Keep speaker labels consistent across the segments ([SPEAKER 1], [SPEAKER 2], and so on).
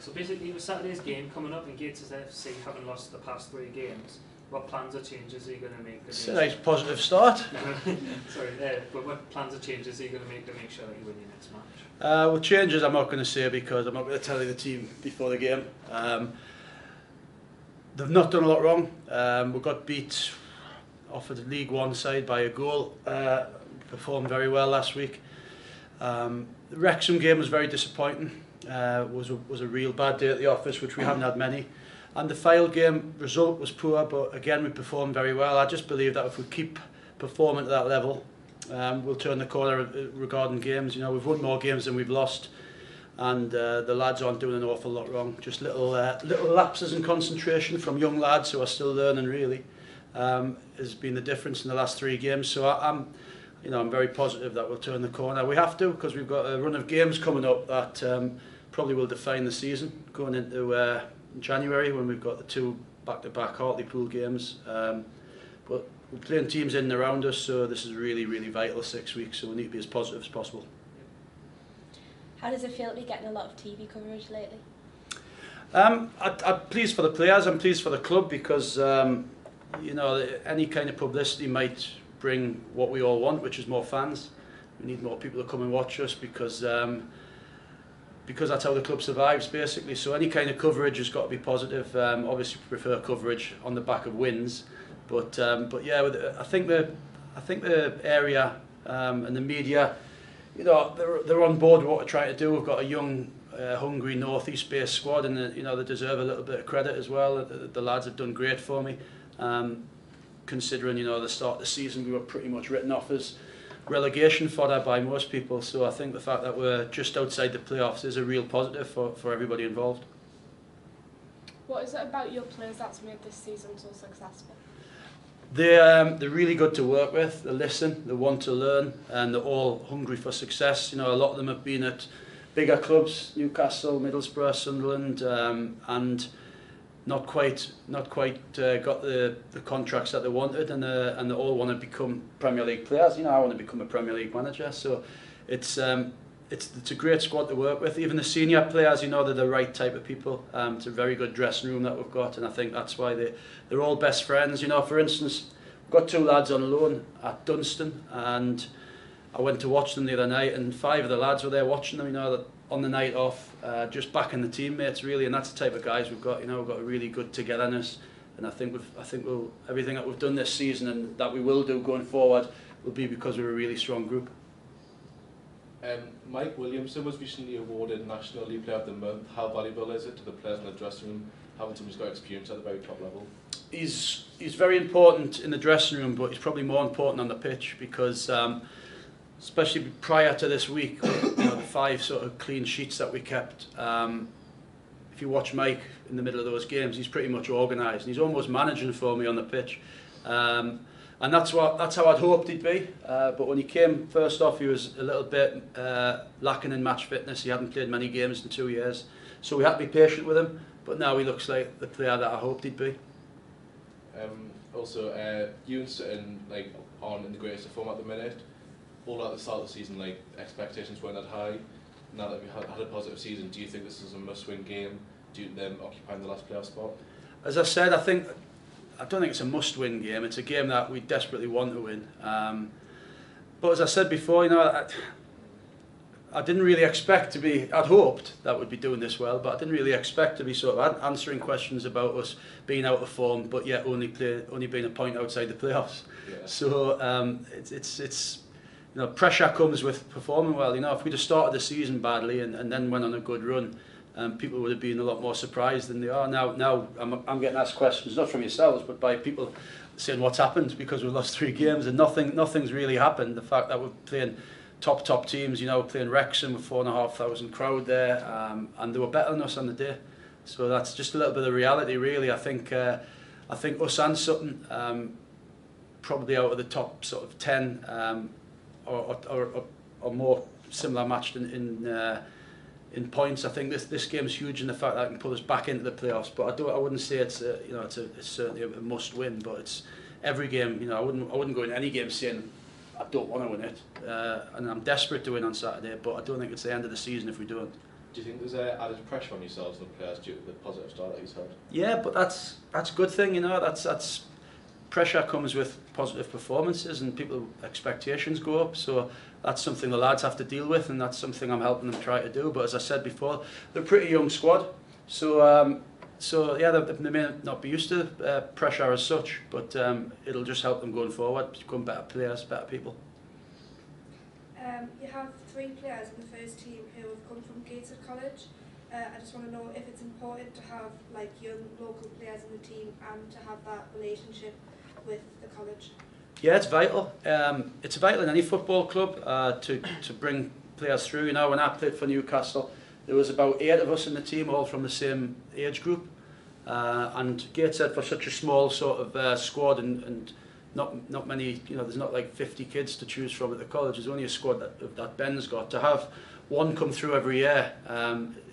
[SPEAKER 1] So basically, with Saturday's game coming up and Gateshead FC having lost the past 3 games, what plans or changes are you going to make?
[SPEAKER 2] It's a nice positive start.
[SPEAKER 1] Sorry, but what plans or changes are you going to make sure that you win your next match?
[SPEAKER 2] Well, changes I'm not going to say because I'm not going to tell you the team before the game. They've not done a lot wrong. We got beat off of the League One side by a goal. Performed very well last week. The Wrexham game was very disappointing. Was a real bad day at the office, which we haven't had many. And the Fylde game result was poor, but again we performed very well. I just believe that if we keep performing at that level, we'll turn the corner regarding games. You know, we've won more games than we've lost, and the lads aren't doing an awful lot wrong. Just little lapses in concentration from young lads who are still learning. Really, has been the difference in the last 3 games. So I'm very positive that we'll turn the corner. We have to, because we've got a run of games coming up that probably will define the season going into January, when we've got the 2 back-to-back Hartlepool games. But we're playing teams in and around us, so this is really, really vital 6 weeks, so we need to be as positive as possible.
[SPEAKER 3] How does it feel to be getting a lot of TV coverage lately?
[SPEAKER 2] I'm pleased for the players, I'm pleased for the club, because any kind of publicity might bring what we all want, which is more fans. We need more people to come and watch us, because that's how the club survives, basically. So any kind of coverage has got to be positive. Obviously, we prefer coverage on the back of wins, but yeah, I think the area and the media, they're on board with what we're trying to do. We've got a young, hungry northeast based squad, and they deserve a little bit of credit as well. The lads have done great for me. Considering the start of the season, we were pretty much written off as relegation fodder by most people, so I think the fact that we're just outside the playoffs is a real positive for everybody involved.
[SPEAKER 4] What is it about your players that's made this season so successful?
[SPEAKER 2] They're really good to work with. They listen, they want to learn, and they're all hungry for success. A lot of them have been at bigger clubs, Newcastle, Middlesbrough, Sunderland, and not quite got the contracts that they wanted, and they all want to become Premier League players. I want to become a Premier League manager, so it's a great squad to work with. Even the senior players, they're the right type of people. It's a very good dressing room that we've got, and I think that's why they're all best friends. For instance, we've got 2 lads on loan at Dunstan, and I went to watch them the other night, and 5 of the lads were there watching them. On the night off, just backing the teammates really, and that's the type of guys we've got. We've got a really good togetherness, and I think everything that we've done this season and that we will do going forward will be because we're a really strong group.
[SPEAKER 5] Mike Williamson was recently awarded National League Player of the Month. How valuable is it to the players in the dressing room having someone who's got experience at the very top level?
[SPEAKER 2] He's very important in the dressing room, but he's probably more important on the pitch, because especially prior to this week, the 5 sort of clean sheets that we kept. If you watch Mike in the middle of those games, he's pretty much organised, and he's almost managing for me on the pitch. And that's how I'd hoped he'd be. But when he came first off, he was a little bit lacking in match fitness. He hadn't played many games in 2 years, so we had to be patient with him. But now he looks like the player that I hoped he'd be.
[SPEAKER 5] Also, you and Sutton on in the greatest of form at the minute. All at the start of the season, expectations weren't that high. Now that we've had a positive season, do you think this is a must-win game due to them occupying the last playoff spot?
[SPEAKER 2] As I said, I don't think it's a must-win game. It's a game that we desperately want to win. But as I said before, I didn't really expect to be. I'd hoped that we'd be doing this well, but I didn't really expect to be sort of answering questions about us being out of form, but yet only being a point outside the playoffs. Yeah. So it's. Pressure comes with performing well. If we'd have started the season badly and then went on a good run, people would have been a lot more surprised than they are now. Now I'm getting asked questions, not from yourselves, but by people saying what's happened, because we've lost 3 games and nothing's really happened. The fact that we're playing top teams, playing Wrexham with 4,500 crowd there, and they were better than us on the day. So that's just a little bit of reality, really. I think us and Sutton probably out of the top sort of 10. Or more similar matched in points. I think this game's huge in the fact that it can put us back into the playoffs. But I wouldn't say it's certainly a must win. But it's every game. I wouldn't go in any game saying I don't want to win it, and I'm desperate to win on Saturday. But I don't think it's the end of the season if we don't.
[SPEAKER 5] Do you think there's added pressure on yourselves and the players due to the positive start that you've had?
[SPEAKER 2] Yeah, but that's a good thing, you know. That's pressure comes with positive performances, and people expectations go up. So that's something the lads have to deal with, and that's something I'm helping them try to do. But as I said before, they're a pretty young squad, so yeah, they may not be used to pressure as such, but it'll just help them going forward, become better players, better people.
[SPEAKER 6] You have 3 players in the first team who have come from Gateshead College. I just want to know if it's important to have like young local players in the team and to have that relationship with the college.
[SPEAKER 2] Yeah, it's vital. It's vital in any football club to bring players through. You know, when I played for Newcastle, there was about 8 of us in the team, all from the same age group. And Gateshead, for such a small sort of squad and not many, you know, there's not like 50 kids to choose from at the college. There's only a squad that Ben's got. To have one come through every year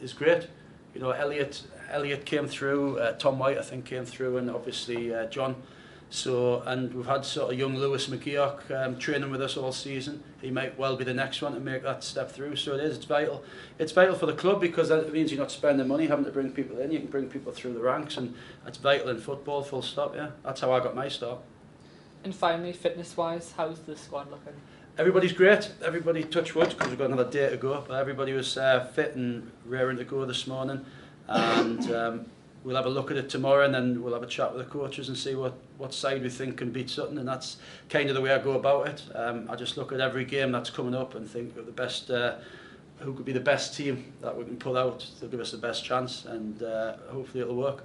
[SPEAKER 2] is great. You know, Elliot came through, Tom White I think came through, and obviously John. So, and we've had sort of young Lewis McGeoch training with us all season. He might well be the next one to make that step through. So it's vital. It's vital for the club because that means you're not spending money having to bring people in. You can bring people through the ranks, and that's vital in football, full stop. Yeah, that's how I got my start.
[SPEAKER 7] And finally, fitness-wise, how's the squad looking?
[SPEAKER 2] Everybody's great. Everybody, touch wood, because we've got another day to go. But everybody was fit and raring to go this morning. And we'll have a look at it tomorrow, and then we'll have a chat with the coaches and see what side we think can beat Sutton. And that's kind of the way I go about it. I just look at every game that's coming up and think of the best, who could be the best team that we can pull out to give us the best chance, and hopefully it'll work.